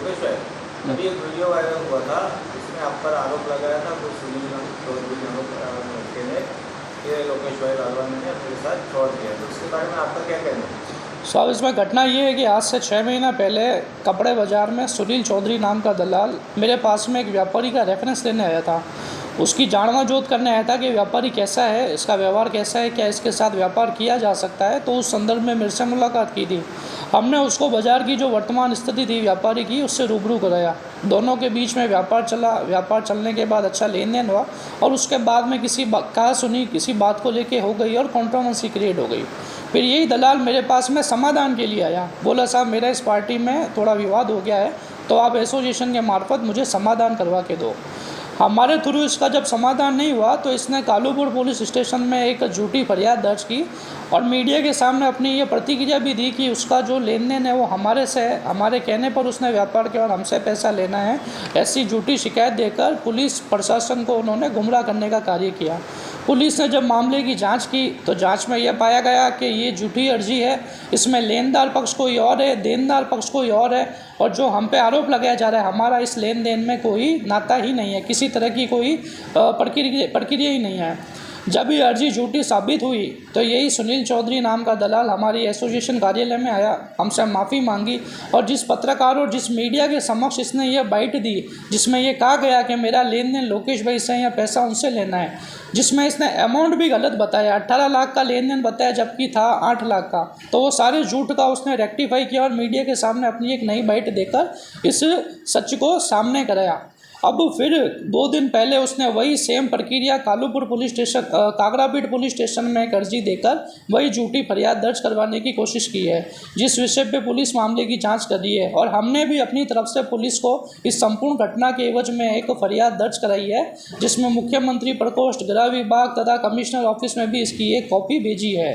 लोकेश है, अभी एक वीडियो वायरल हुआ था जिसमें आप पर आरोप लगाया था कुछ सुनील चौधरी लड़के ने कि लोकेश भाई लालवानी ने अपने साथ फ्रॉड किया, तो उसके बारे में आपका क्या कहना है? साहब, इसमें घटना ये है कि आज से 6 महीना पहले कपड़े बाज़ार में सुनील चौधरी नाम का दलाल मेरे पास में एक व्यापारी का रेफरेंस लेने आया था। उसकी जांच जोत करने आया था कि व्यापारी कैसा है, इसका व्यवहार कैसा है, क्या इसके साथ व्यापार किया जा सकता है। तो उस संदर्भ में मेरे से मुलाकात की थी। हमने उसको बाज़ार की जो वर्तमान स्थिति थी व्यापारी की, उससे रूबरू कराया। दोनों के बीच में व्यापार चला। व्यापार चलने के बाद अच्छा लेन देन हुआ और उसके बाद में कहा सुनी किसी बात को लेके हो गई और कंट्रोवर्सी क्रिएट हो गई। फिर यही दलाल मेरे पास में समाधान के लिए आया। बोला, साहब मेरा इस पार्टी में थोड़ा विवाद हो गया है, तो आप एसोसिएशन के मार्फत मुझे समाधान करवा के दो। हमारे थ्रू इसका जब समाधान नहीं हुआ तो इसने कालूपुर पुलिस स्टेशन में एक झूठी फरियाद दर्ज की और मीडिया के सामने अपनी ये प्रतिक्रिया भी दी कि उसका जो लेन देन है वो हमारे से है, हमारे कहने पर उसने व्यापार किया और हमसे पैसा लेना है। ऐसी झूठी शिकायत देकर पुलिस प्रशासन को उन्होंने गुमराह करने का कार्य किया। पुलिस ने जब मामले की जांच की तो जांच में यह पाया गया कि ये झूठी अर्जी है, इसमें लेनदार पक्ष कोई और है, देनदार पक्ष कोई और है और जो हम पे आरोप लगाया जा रहा है हमारा इस लेन देन में कोई नाता ही नहीं है, किसी तरह की कोई प्रक्रिया ही नहीं है। जब ये अर्जी झूठी साबित हुई तो यही सुनील चौधरी नाम का दलाल हमारी एसोसिएशन कार्यालय में आया, हमसे माफ़ी मांगी और जिस पत्रकार और जिस मीडिया के समक्ष इसने ये बाइट दी जिसमें ये कहा गया कि मेरा लेन देन लोकेश भाई से या पैसा उनसे लेना है, जिसमें इसने अमाउंट भी गलत बताया, 18 लाख का लेन देन बताया जबकि था 8 लाख का, तो वो सारे झूठ का उसने रेक्टिफाई किया और मीडिया के सामने अपनी एक नई बाइट देकर इस सच को सामने कराया। अब फिर 2 दिन पहले उसने वही सेम प्रक्रिया Kalupur police station Kagrapith police station में एक अर्जी देकर वही झूठी फरियाद दर्ज करवाने की कोशिश की है, जिस विषय पे पुलिस मामले की जांच कर रही है और हमने भी अपनी तरफ से पुलिस को इस संपूर्ण घटना के एवज में एक फरियाद दर्ज कराई है, जिसमें मुख्यमंत्री प्रकोष्ठ, गृह विभाग तथा कमिश्नर ऑफिस में भी इसकी एक कॉपी भेजी है।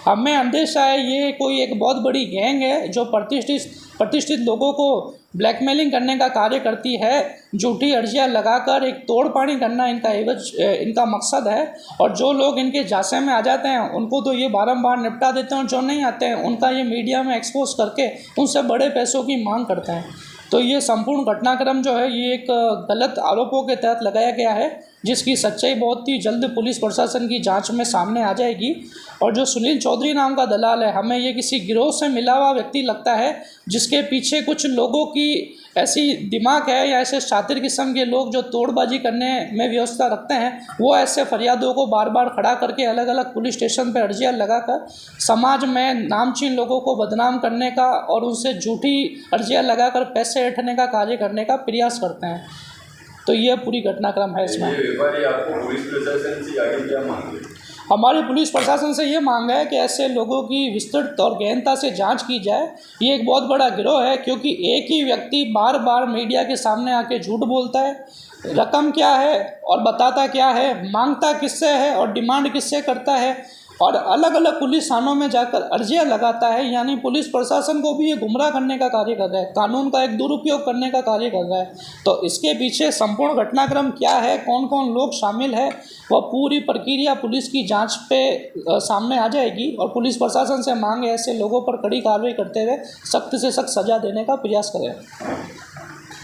हमें अंदेशा है ये कोई एक बहुत बड़ी गैंग है जो प्रतिष्ठित लोगों को ब्लैकमेलिंग करने का कार्य करती है। झूठी अर्जियां लगाकर एक तोड़ पानी करना इनका मकसद है और जो लोग इनके झांसे में आ जाते हैं उनको तो ये बारंबार निपटा देते हैं और जो नहीं आते हैं उनका ये मीडिया में एक्सपोज करके उनसे बड़े पैसों की मांग करते हैं। तो ये संपूर्ण घटनाक्रम जो है ये एक गलत आरोपों के तहत लगाया गया है, जिसकी सच्चाई बहुत ही जल्द पुलिस प्रशासन की जांच में सामने आ जाएगी। और जो सुनील चौधरी नाम का दलाल है, हमें ये किसी गिरोह से मिला हुआ व्यक्ति लगता है जिसके पीछे कुछ लोगों की ऐसी दिमाग है या ऐसे शातिर किस्म के लोग जो तोड़बाजी करने में व्यवस्था रखते हैं, वो ऐसे फरियादों को बार बार खड़ा करके अलग अलग पुलिस स्टेशन पर अर्जियां लगाकर समाज में नामचीन लोगों को बदनाम करने का और उनसे झूठी अर्जियां लगाकर पैसे ऐंठने का कार्य करने का प्रयास करते हैं। तो ये पूरी घटनाक्रम है इसमें। हमारी पुलिस प्रशासन से ये मांग है कि ऐसे लोगों की विस्तृत और गहनता से जांच की जाए। ये एक बहुत बड़ा गिरोह है क्योंकि एक ही व्यक्ति बार बार मीडिया के सामने आके झूठ बोलता है, रकम क्या है और बताता क्या है, मांगता किससे है और डिमांड किससे करता है और अलग अलग पुलिस थानों में जाकर अर्जियां लगाता है। यानी पुलिस प्रशासन को भी ये गुमराह करने का कार्य कर रहा है, कानून का एक दुरुपयोग करने का कार्य कर रहा है। तो इसके पीछे संपूर्ण घटनाक्रम क्या है, कौन कौन लोग शामिल है, वह पूरी प्रक्रिया पुलिस की जांच पे सामने आ जाएगी और पुलिस प्रशासन से मांग है ऐसे लोगों पर कड़ी कार्रवाई करते हुए सख्त से सख्त सजा देने का प्रयास करें।